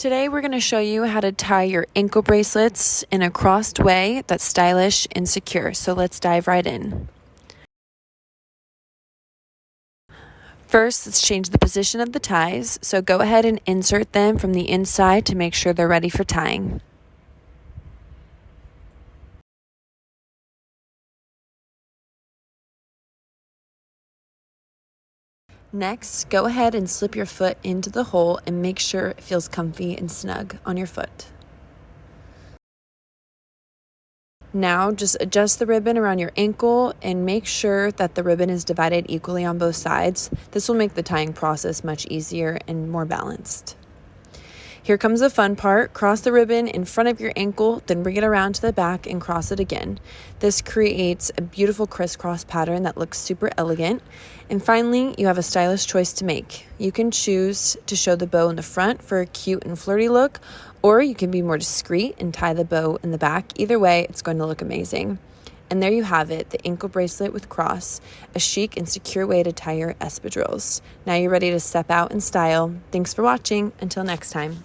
Today we're going to show you how to tie your ankle bracelets in a crossed way that's stylish and secure. So let's dive right in. First, let's change the position of the ties. So go ahead and insert them from the inside to make sure they're ready for tying. Next, go ahead and slip your foot into the hole and make sure it feels comfy and snug on your foot. Now, just adjust the ribbon around your ankle and make sure that the ribbon is divided equally on both sides. This will make the tying process much easier and more balanced. Here comes the fun part. Cross the ribbon in front of your ankle, then bring it around to the back and cross it again. This creates a beautiful crisscross pattern that looks super elegant. And finally, you have a stylish choice to make. You can choose to show the bow in the front for a cute and flirty look, or you can be more discreet and tie the bow in the back. Either way, it's going to look amazing. And there you have it, the ankle bracelet with cross, a chic and secure way to tie your espadrilles. Now you're ready to step out in style. Thanks for watching. Until next time.